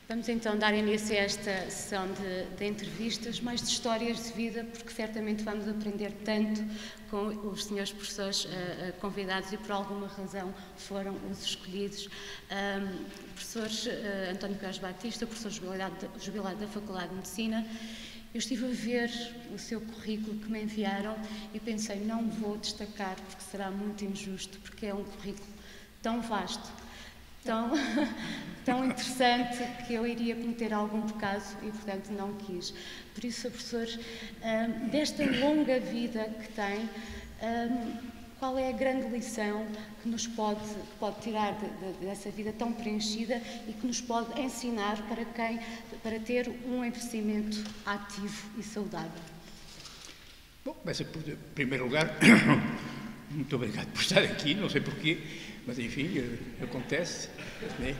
Vamos então dar início a esta sessão de entrevistas, mais de histórias de vida, porque certamente vamos aprender tanto com os senhores professores convidados e por alguma razão foram os escolhidos. Professor António Queiroz Batista, professor jubilado da Faculdade de Medicina. Eu estive a ver o seu currículo que me enviaram e pensei, não vou destacar porque será muito injusto, porque é um currículo tão vasto, tão interessante, que eu iria cometer algum pecado e, portanto, não quis. Por isso, professor, desta longa vida que tem, qual é a grande lição que nos pode tirar dessa vida tão preenchida e que nos pode ensinar para ter um envelhecimento ativo e saudável? Bom, começa por, em primeiro lugar, muito obrigado por estar aqui, não sei porquê, mas enfim, acontece, né?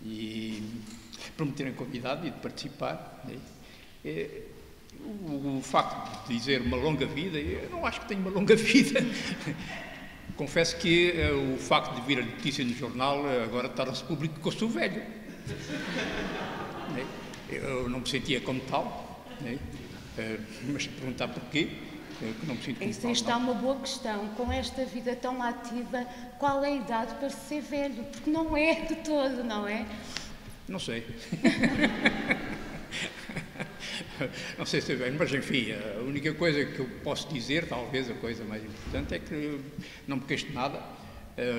E por me terem convidado e de participar, né? O facto de dizer uma longa vida, eu não acho que tenho uma longa vida. Confesso que o facto de vir a notícia no jornal agora torna-se público que eu sou velho. Né? Eu não me sentia como tal, né? Mas perguntar porquê, que não me sinto como tal. Isto é uma boa questão. Com esta vida tão ativa, qual é a idade para ser velho? Porque não é de todo, não é? Não sei. Não sei se é bem, mas enfim, a única coisa que eu posso dizer, talvez a coisa mais importante, é que não me queixo de nada,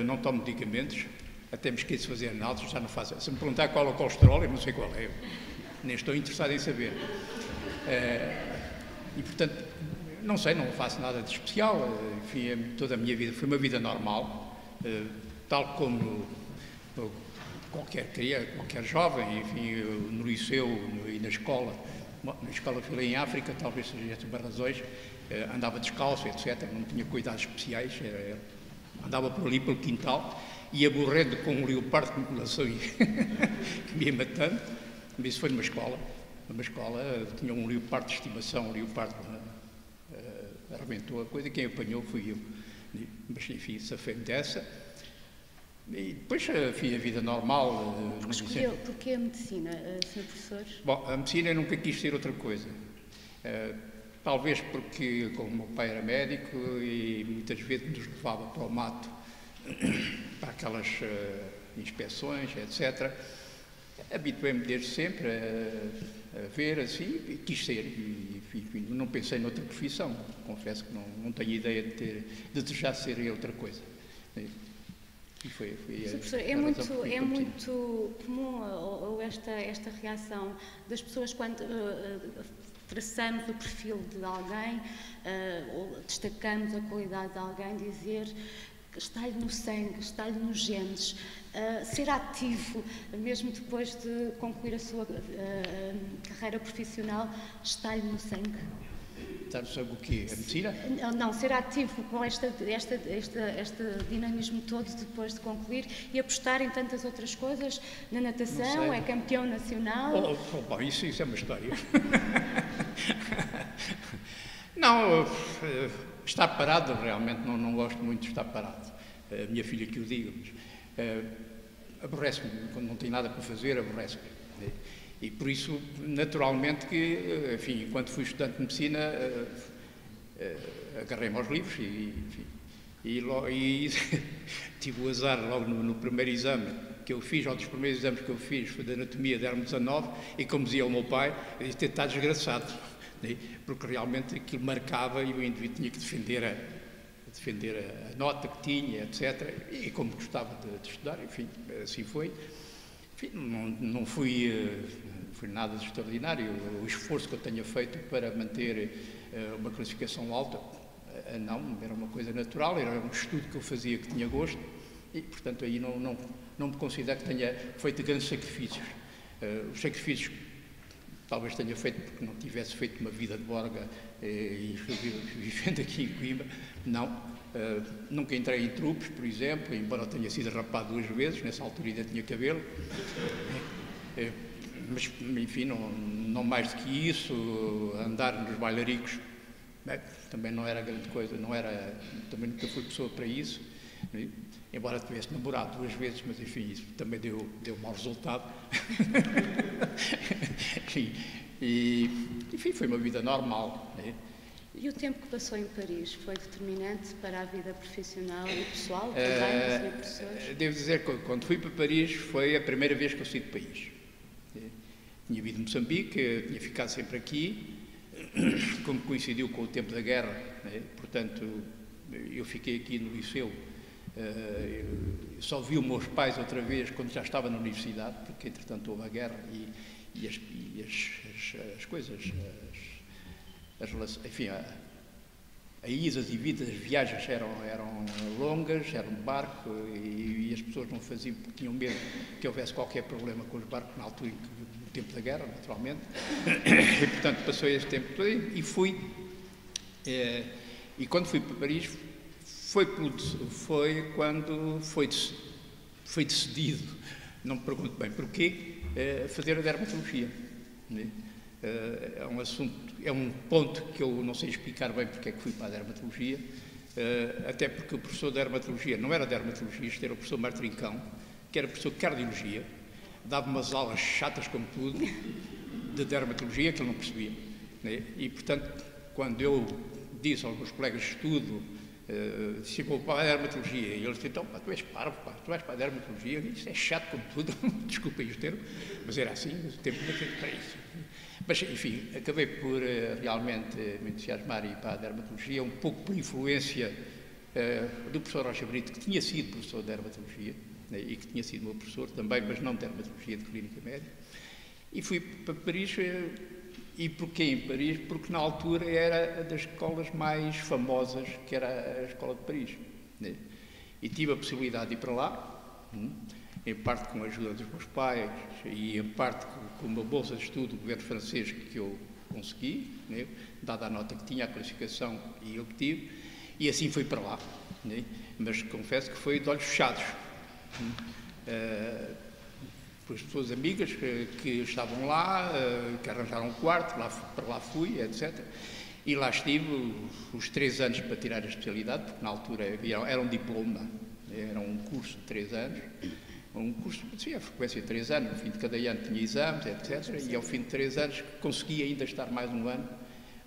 não tomo medicamentos, até me esqueço de fazer análises, já não faço. Se me perguntar qual é o colesterol, eu não sei qual é, nem estou interessado em saber. E portanto, não sei, não faço nada de especial, enfim, toda a minha vida foi uma vida normal, tal como qualquer criança, qualquer jovem, enfim, no liceu e na escola filei em África, talvez seja esta uma razões, andava descalço, etc., não tinha cuidados especiais, andava por ali pelo quintal, ia aborrendo com um leopardo que me começou que me ia matando, mas isso foi numa escola, tinha um leopardo de estimação, um leopardo arrebentou a coisa, quem apanhou fui eu, mas enfim, safei-me dessa. E depois, enfim, a vida normal... Escolheu, porquê a medicina, Sr. Professor? Bom, a medicina eu nunca quis ser outra coisa. Talvez porque, como o meu pai era médico e muitas vezes nos levava para o mato, para aquelas inspeções, etc., habituei-me desde sempre a ver assim, e quis ser, e enfim, não pensei noutra profissão. Confesso que não tenho ideia de desejar ser outra coisa. Professor, é muito comum ou esta reação das pessoas quando traçamos o perfil de alguém ou destacamos a qualidade de alguém, dizer que está-lhe no sangue, está-lhe nos genes. Ser ativo, mesmo depois de concluir a sua carreira profissional, está-lhe no sangue. Sabe o quê? A medicina? Não, ser ativo com este dinamismo todo depois de concluir e apostar em tantas outras coisas, na natação, é campeão nacional. Bom, isso é uma história. Não, estar parado realmente não gosto muito de estar parado. A minha filha que o diga, mas aborrece-me, quando não tenho nada para fazer, aborrece-me. E por isso, naturalmente, que, enfim, enquanto fui estudante de medicina, agarrei-me aos livros e tive o azar logo no primeiro exame que eu fiz, ou dos primeiros exames que eu fiz, foi de anatomia, deram-me 19, e como dizia o meu pai, eu ter estado desgraçado, né? Porque realmente aquilo marcava e o indivíduo tinha que defender a nota que tinha, etc. E como gostava de estudar, enfim, assim foi. Enfim, não fui nada de extraordinário. O esforço que eu tenha feito para manter uma classificação alta, não, era uma coisa natural, era um estudo que eu fazia que tinha gosto e, portanto, aí não me considero que tenha feito grandes sacrifícios. Os sacrifícios talvez tenha feito porque não tivesse feito uma vida de borga e vivendo aqui em Coimbra, não. Nunca entrei em trupes, por exemplo, embora eu tenha sido rapado 2 vezes, nessa altura ainda tinha cabelo. Mas, enfim, não mais do que isso, andar nos bailaricos também não era grande coisa, também nunca fui pessoa para isso. né? Embora tivesse namorado 2 vezes, mas enfim, isso também deu mau resultado. Enfim, foi uma vida normal, né? E o tempo que passou em Paris foi determinante para a vida profissional e pessoal também, Sr. Professor? Devo dizer que quando fui para Paris foi a primeira vez que eu saí do país. Tinha vindo de Moçambique, tinha ficado sempre aqui, como coincidiu com o tempo da guerra, né? Portanto, eu fiquei aqui no liceu. Só vi os meus pais outra vez quando já estava na universidade, porque entretanto houve a guerra e as coisas, enfim, a idas e vindas, as viagens eram longas, eram de barco e as pessoas não faziam porque tinham medo que houvesse qualquer problema com os barcos na altura, no tempo da guerra, naturalmente. E portanto passei esse tempo todo e fui. E quando fui para Paris foi quando foi decidido, não me pergunto bem porquê, fazer a dermatologia, né? É um assunto, é um ponto que eu não sei explicar bem porque é que fui para a dermatologia, até porque o professor de dermatologia não era dermatologista, era o professor Martrincão, que era professor de cardiologia, dava umas aulas chatas como tudo, de dermatologia, que ele não percebia, né? E, portanto, quando eu disse aos meus colegas de estudo, se vou para a dermatologia, e eles disseram, então, tu és parvo, tu vais para a dermatologia, isso é chato como tudo, desculpem o termo, mas era assim, o tempo não foi para isso. Mas, enfim, acabei por realmente me entusiasmar e ir para a dermatologia, um pouco por influência do professor Rocha Brito, que tinha sido professor de dermatologia, né, e que tinha sido meu professor também, mas não de dermatologia, de clínica médica. E fui para Paris. E porquê em Paris? Porque na altura era das escolas mais famosas, que era a Escola de Paris, né? E tive a possibilidade de ir para lá, em parte com a ajuda dos meus pais e em parte com uma bolsa de estudo do governo francês que eu consegui, né? Dada a nota que tinha, a classificação e eu que tive, e assim fui para lá, né? Mas confesso que foi de olhos fechados. Por as pessoas amigas que estavam lá, que arranjaram um quarto, para lá fui, etc. E lá estive os 3 anos para tirar a especialidade, porque na altura era um diploma, era um curso de 3 anos, um curso, sim, a frequência de 3 anos, no fim de cada ano tinha exames, etc. E ao fim de 3 anos consegui ainda estar mais um ano,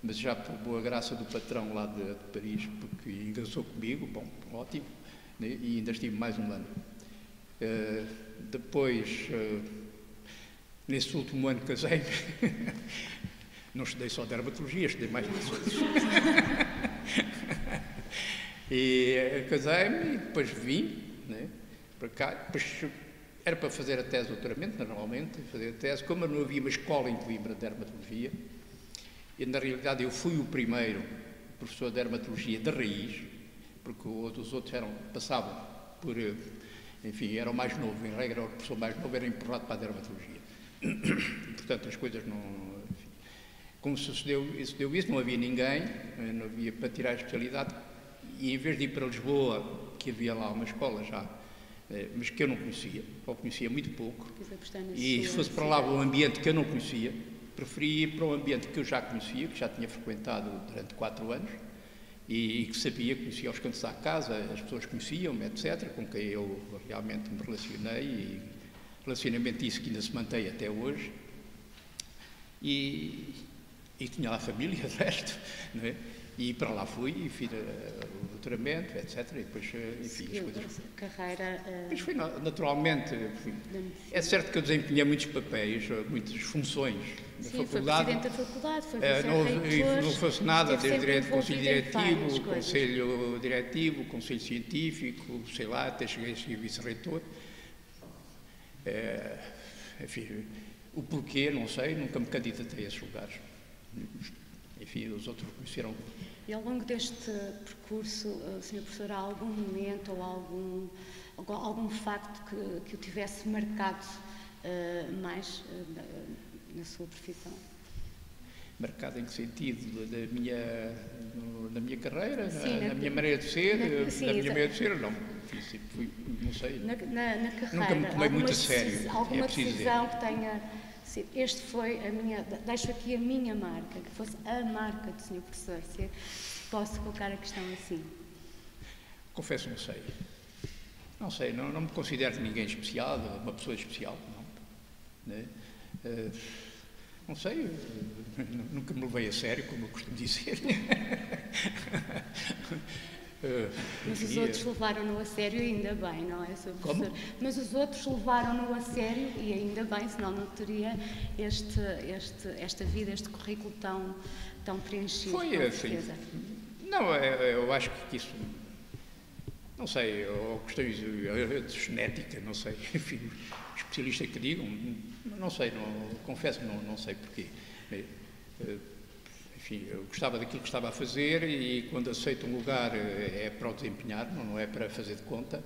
mas já por boa graça do patrão lá de Paris, porque engraçou comigo, bom, ótimo, né? E ainda estive mais um ano. Depois, nesse último ano casei-me, não estudei só dermatologia, estudei mais coisas. E casei-me e depois vim, né, para cá. Depois era para fazer a tese de doutoramento, normalmente, fazer a tese. Como não havia uma escola em Coimbra de dermatologia, e na realidade eu fui o primeiro professor de dermatologia de raiz, porque os outros passavam por... Enfim, era o mais novo, em regra, o professor mais novo era empurrado para a dermatologia. Portanto, as coisas não... Enfim, como sucedeu isso, não havia ninguém, não havia para tirar a especialidade, e em vez de ir para Lisboa, que havia lá uma escola já, mas que eu não conhecia, ou conhecia muito pouco, e se fosse para lá um ambiente que eu não conhecia, preferia ir para um ambiente que eu já conhecia, que já tinha frequentado durante 4 anos, e que sabia, conhecia os cantos da casa, as pessoas conheciam-me, etc., com quem eu realmente me relacionei, e relacionamento isso que ainda se mantém até hoje. E tinha lá a família, de resto, não é? E para lá fui e fiz o doutoramento, etc., e depois, enfim, as coisas... Carreira... Depois foi naturalmente... É certo que eu desempenhei muitos papéis, muitas funções na faculdade. Foi presidente da faculdade, foi vice-reitor... Não fosse nada, desde conselho diretivo, conselho diretivo, conselho científico, sei lá, até cheguei a ser vice-reitor. Enfim, o porquê, não sei, nunca me candidatei a esses lugares. Enfim, os outros conheceram. E ao longo deste percurso, Sr. Professor, há algum momento ou algum facto que o tivesse marcado mais na sua profissão? Marcado em que sentido? Na minha carreira? Sim, na minha maneira de ser? Sim, na minha maneira de ser, não. Não sei. Na carreira. Nunca me tomei muito a sério. Alguma decisão que tenha... Este foi a minha... Deixo aqui a minha marca, que fosse a marca do Sr. Professor, se posso colocar a questão assim. Confesso, não sei. Não sei, não me considero ninguém especial, uma pessoa especial, não. Né? Não sei, nunca me levei a sério, como eu costumo dizer. Mas os outros levaram-no a sério e ainda bem, não é, Sr. Professor? Como? Mas os outros levaram-no a sério e ainda bem, senão não teria esta vida, este currículo tão preenchido. Foi assim. Não, eu acho que isso, não sei, ou questões de genética, não sei, enfim, especialistas que digam, não sei, confesso que não sei porquê. Enfim, eu gostava daquilo que estava a fazer e quando aceito um lugar é para o desempenhar, não é para fazer de conta.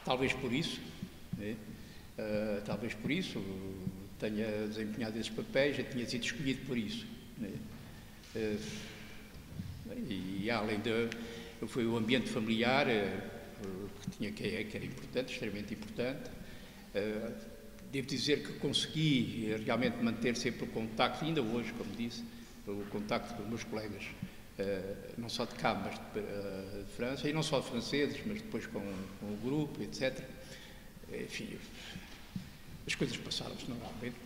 Talvez por isso, né? Talvez por isso tenha desempenhado esses papéis, já tinha sido escolhido por isso. Né? E além foi o ambiente familiar que era importante, extremamente importante. Devo dizer que consegui realmente manter sempre o contacto, ainda hoje, como disse, o contacto com os meus colegas, não só de cá, mas de França, e não só de franceses, mas depois com o grupo, etc. Enfim, as coisas passaram-se normalmente.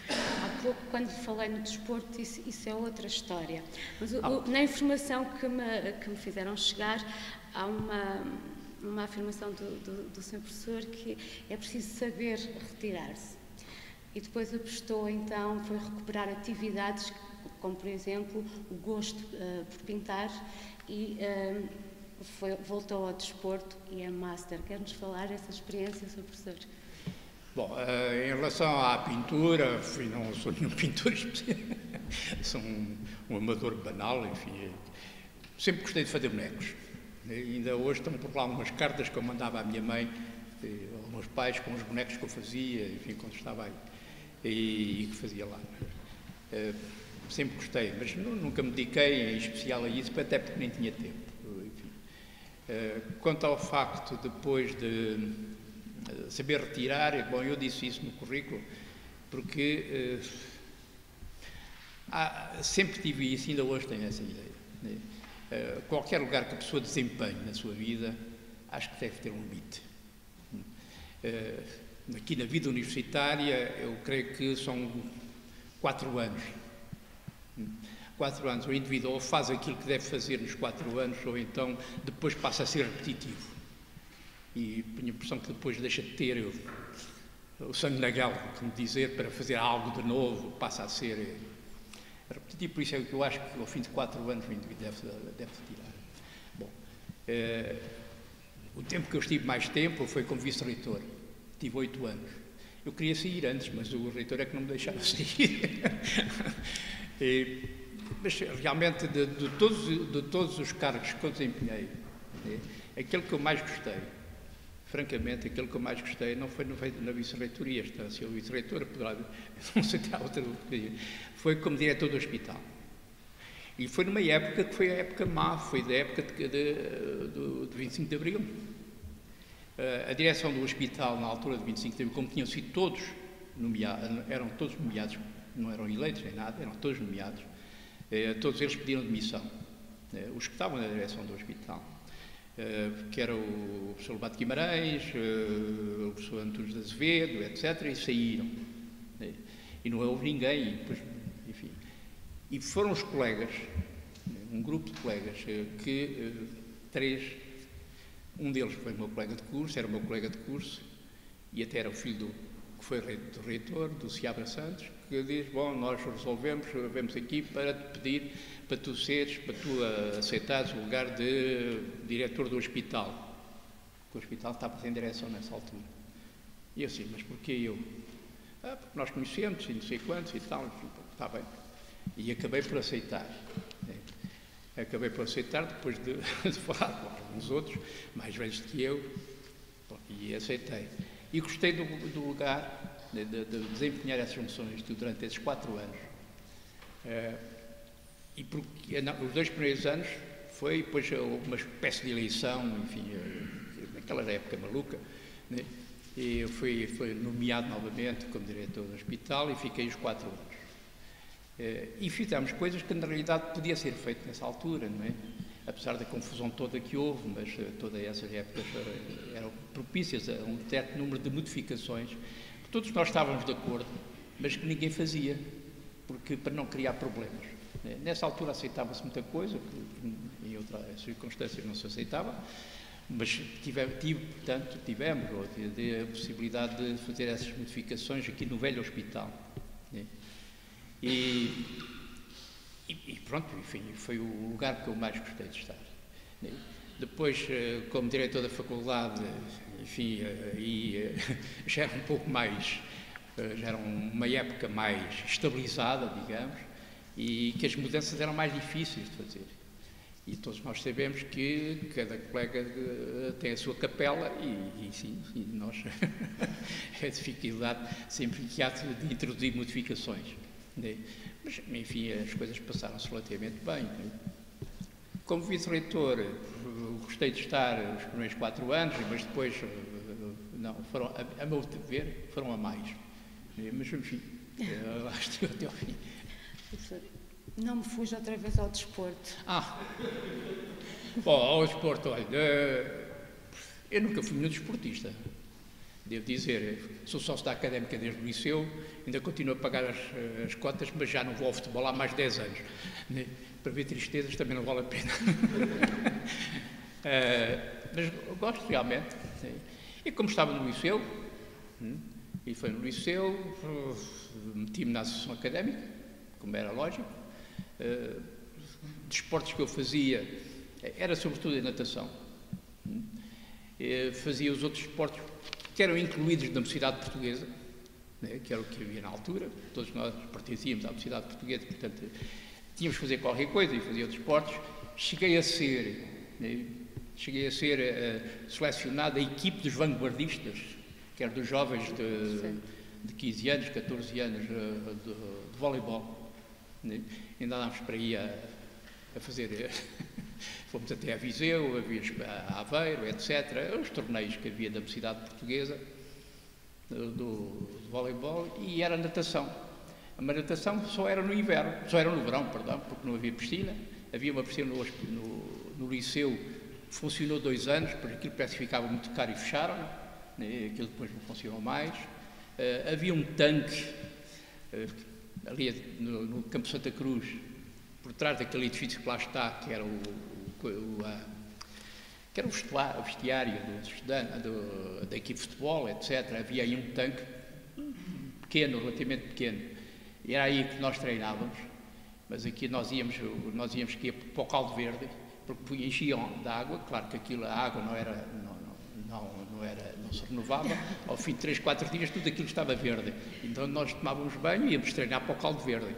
Há pouco, quando falei no desporto, isso é outra história. Mas na informação que me fizeram chegar, há uma afirmação do Sr. Professor que é preciso saber retirar-se. E depois apostou, então, foi recuperar atividades como, por exemplo, o gosto por pintar e voltou ao desporto e é master. Quer-nos falar dessa experiência, Sr. Professor? Bom, em relação à pintura, não sou nenhum pintor especial, sou um amador banal, enfim, sempre gostei de fazer bonecos. E ainda hoje estão por lá umas cartas que eu mandava à minha mãe, aos meus pais, com os bonecos que eu fazia, enfim, quando estava aí, e que fazia lá. Sempre gostei, mas nunca me dediquei em especial a isso, até porque nem tinha tempo. Enfim. Quanto ao facto, depois de saber retirar, bom, eu disse isso no currículo, porque sempre tive isso, ainda hoje tenho essa ideia. Né? Qualquer lugar que a pessoa desempenhe na sua vida, acho que deve ter um limite. Aqui na vida universitária, eu creio que são 4 anos. 4 anos, o indivíduo ou faz aquilo que deve fazer nos 4 anos, ou então depois passa a ser repetitivo. E tenho a impressão que depois deixa de ter o sangue na guerra, como dizer, para fazer algo de novo, passa a ser repetitivo. Por isso é que eu acho que ao fim de 4 anos o indivíduo deve tirar. Bom, o tempo que eu estive mais tempo foi como vice-reitor. Tive 8 anos. Eu queria sair antes, mas o reitor é que não me deixava sair. Mas realmente, de todos os cargos que eu desempenhei, aquele que eu mais gostei, francamente, aquele que eu mais gostei não foi na vice-reitoria, se o vice-reitor poderá, não sei se há outra, foi como diretor do hospital. E foi numa época que foi a época má, foi da época de 25 de Abril. A direção do hospital, na altura de 25 de Abril, como tinham sido todos nomeados, eram todos nomeados, não eram eleitos nem nada, eram todos nomeados, todos eles pediram demissão, os que estavam na direção do hospital. Que era o professor Lobato Guimarães, o professor Antunes de Azevedo, etc., e saíram. E não houve ninguém, e depois, enfim. E foram os colegas, um grupo de colegas, um deles foi o meu colega de curso, era o meu colega de curso, e até era o filho que foi do reitor, do Seabra Santos, que diz, bom, nós vemos aqui para te pedir para tu aceitares o lugar de diretor do hospital. O hospital estava sem direção nessa altura. E eu assim, mas porquê eu? Porque nós conhecemos e não sei quantos e tal, enfim, está bem. E acabei por aceitar. Acabei por aceitar depois de falar com alguns outros, mais velhos do que eu, e aceitei. E gostei do lugar, de desempenhar essas funções durante esses 4 anos. E porque os 2 primeiros anos foi, depois houve uma espécie de eleição, enfim, naquela época maluca, né? E eu fui nomeado novamente como diretor do hospital e fiquei os 4 anos. E fizemos coisas que na realidade podia ser feito nessa altura, não é? apesar da confusão toda que houve, mas todas essas épocas eram propícias a um certo número de modificações, que todos nós estávamos de acordo, mas que ninguém fazia, porque para não criar problemas. Nessa altura aceitava-se muita coisa, que em outras circunstâncias não se aceitava, mas tivemos a possibilidade de fazer essas modificações aqui no velho hospital. Né? E pronto, enfim, foi o lugar que eu mais gostei de estar. Né? Depois, como diretor da faculdade, enfim, já era um pouco mais, já era uma época mais estabilizada, digamos, e que as mudanças eram mais difíceis de fazer. E todos nós sabemos que cada colega tem a sua capela e sim, e nós a dificuldade sempre que há de introduzir modificações. Né? Mas, enfim, as coisas passaram-se relativamente bem. Né? Como vice-reitor, gostei de estar os primeiros 4 anos, mas depois, não, foram, a meu ver, foram a mais. Né? Mas, enfim, acho que até ao fim. Não me fuja outra vez ao desporto. Bom, ao desporto, olha, eu nunca fui nenhum desportista. Devo dizer, sou sócio da Académica desde o liceu, ainda continuo a pagar as cotas, mas já não vou ao futebol há mais de 10 anos. Né? Para ver tristezas também não vale a pena. Mas eu gosto realmente. Sim. E como estava no liceu, e foi no liceu, meti-me na associação académica, como era lógico. Desportos que eu fazia era sobretudo a natação. Fazia os outros desportos que eram incluídos na Mocidade Portuguesa, né, que era o que havia na altura. Todos nós pertencíamos à Mocidade Portuguesa, portanto tínhamos que fazer qualquer coisa e fazia outros desportos. Cheguei a ser selecionado a equipe dos vanguardistas, que era dos jovens de 15 anos, 14 anos de voleibol. Né? Ainda andámos para aí a fazer, fomos até a Viseu, a Aveiro, etc., os torneios que havia da Mocidade Portuguesa, do voleibol, e era natação. A natação só era no inverno, só era no verão, perdão, porque não havia piscina. Havia uma piscina no liceu, funcionou 2 anos, porque aquilo parece que ficava muito caro e fecharam, né? Aquilo depois não funcionou mais. Havia um tanque ali no Campo Santa Cruz, por trás daquele edifício que lá está, que era o vestiário da equipe de futebol, etc. Havia aí um tanque pequeno, relativamente pequeno, e era aí que nós treinávamos, mas aqui nós íamos que ia para o Caldo Verde, porque enchiam de água, claro que a água não se renovava, ao fim de 3, 4 dias tudo aquilo estava verde, então nós tomávamos banho e íamos treinar para o Caldo Verde.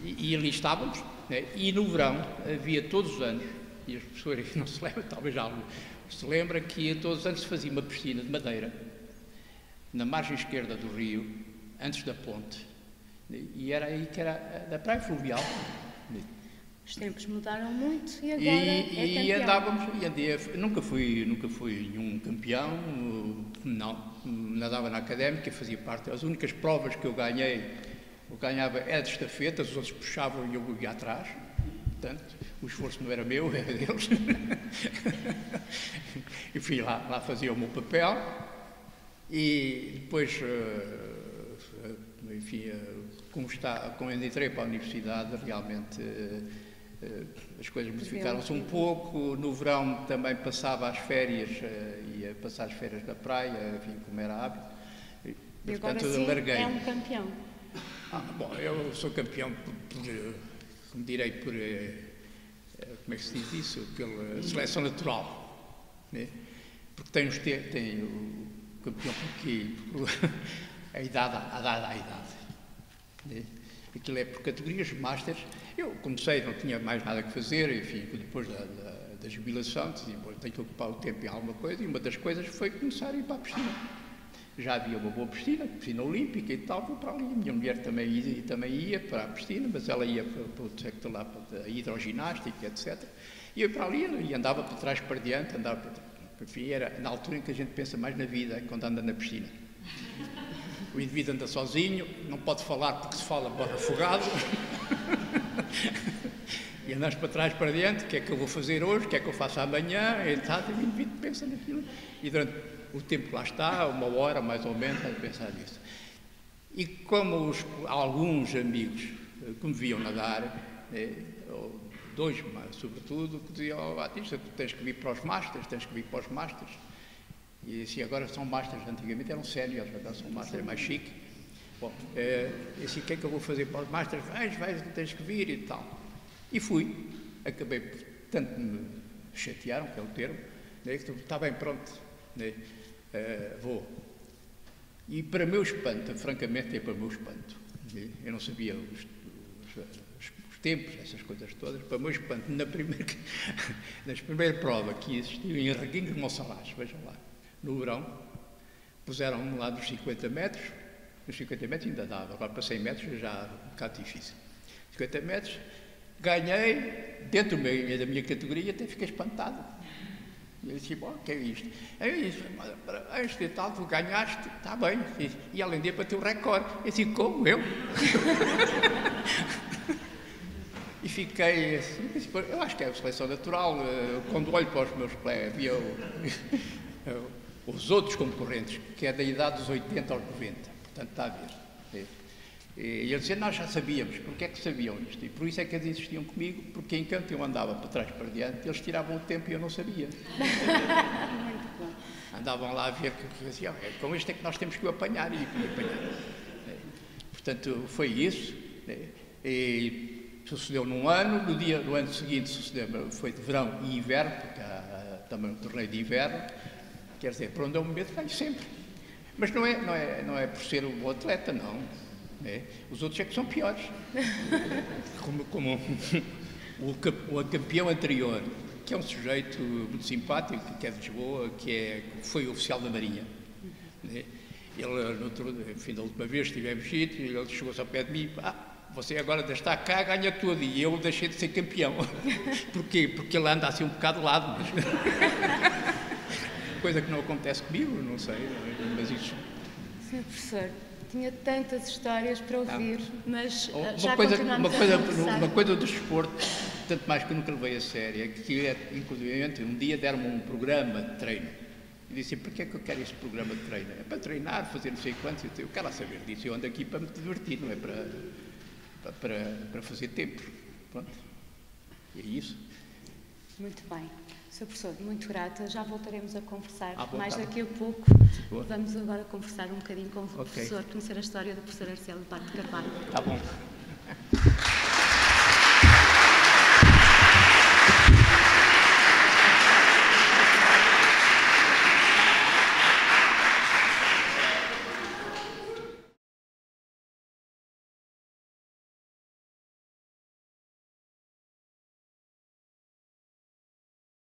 E ali estávamos, né? E no verão havia todos os anos, e as pessoas aqui não se lembram, talvez algum se lembra, que todos os anos se fazia uma piscina de madeira, na margem esquerda do rio, antes da ponte, e era aí que era da praia fluvial. Os tempos mudaram muito e agora nunca fui nenhum campeão, não, nadava na académica, fazia parte, as únicas provas que eu ganhava era de estafetas, os outros puxavam e eu ia atrás, portanto, o esforço não era meu, era deles. Enfim, lá fazia o meu papel e depois, enfim, como entrei para a universidade, realmente as coisas modificaram-se um pouco. No verão também passava as férias, ia passar as férias na praia, enfim, como era hábito. E portanto, agora sim, larguei. É um campeão. Bom, eu sou campeão como direi, como é que se diz isso? Pela seleção natural, né? Porque tem o campeão por a idade, à idade. Né? Aquilo é por categorias, masters. Eu comecei, não tinha mais nada que fazer, enfim, depois da jubilação, tenho que ocupar o tempo em alguma coisa, e uma das coisas foi começar a ir para a piscina. Já havia uma boa piscina olímpica e tal, vou para ali. A minha mulher também ia para a piscina, mas ela ia para o sector lá, para a hidroginástica, etc. E eu ia para ali e andava para trás, para diante, enfim, era na altura em que a gente pensa mais na vida, quando anda na piscina. O indivíduo anda sozinho, não pode falar porque se fala afogado. E E andamos para trás, para diante, o que é que eu vou fazer hoje, o que é que eu faço amanhã, e tal, e pensa naquilo. E durante o tempo que lá está, 1 hora mais ou menos, a pensar nisso. E como alguns amigos que me viam nadar, dois sobretudo, que diziam: "Oh, Batista, tu tens que vir para os Masters, tens que vir para os Masters." E assim, agora são Masters, antigamente eram séniores, agora são Masters, é mais chique. Bom, e assim, o que é que eu vou fazer para os Masters? Vais, tens que vir e tal. E fui. Acabei por tanto me chatearam, que é o termo, né, que está bem, pronto, né, vou. E para meu espanto, francamente é para meu espanto, né, eu não sabia os tempos, essas coisas todas, para meu espanto, na primeira prova que existiu em Reguengos de Monsaraz, vejam lá, no verão, puseram-me lá dos 50 metros, nos 50 metros ainda dava, agora para 100 metros já é um bocado difícil. 50 metros, ganhei, dentro da minha categoria, até fiquei espantado. E eu disse: "Bom, o que é isto?" Aí disse: "Parabéns, de tal, tu ganhaste, está bem." E além de para ter o recorde. Eu disse: "Como eu?" E fiquei assim, eu acho que é a seleção natural. Quando olho para os meus colegas, havia os outros concorrentes, que é da idade dos 80 aos 90, portanto está a ver. E eles diziam: "Nós já sabíamos." Porque é que sabiam isto? E por isso é que eles insistiam comigo, porque enquanto eu andava para trás para diante, eles tiravam o tempo e eu não sabia. Muito bom. Andavam lá a ver que diziam: "Com isto é que nós temos que o apanhar." E apanhar. Portanto, foi isso. E sucedeu num ano, no ano seguinte sucedeu, foi de verão e inverno, porque há também um torneio de inverno. Quer dizer, por onde eu me meto, ganho sempre. Mas não é por ser um bom atleta, não. Os outros é que são piores. Como o campeão anterior, que é um sujeito muito simpático, que é de Lisboa, que foi oficial da Marinha. Ele, enfim, da última vez estivemos juntos, e ele chegou-se ao pé de mim: "Você agora está cá, ganha tudo." E eu deixei de ser campeão. Porquê? Porque ele anda assim um bocado de lado. Coisa que não acontece comigo, não sei, mas isso... Sr. Professor, tinha tantas histórias para ouvir, mas uma coisa do desporto, tanto mais que eu nunca levei a sério, é que, inclusive, um dia deram-me um programa de treino. E disse: "Por que é que eu quero este programa de treino?" "É para treinar, fazer não sei quantos." Eu quero lá saber disso. Eu ando aqui para me divertir, não é para fazer tempo. Pronto. E é isso. Muito bem. Sr. Professor, muito grata. Já voltaremos a conversar mais daqui a pouco. Boa. Vamos agora conversar um bocadinho com o professor, conhecer a história do professor Arcélio Duarte de Carvalho. Está bom.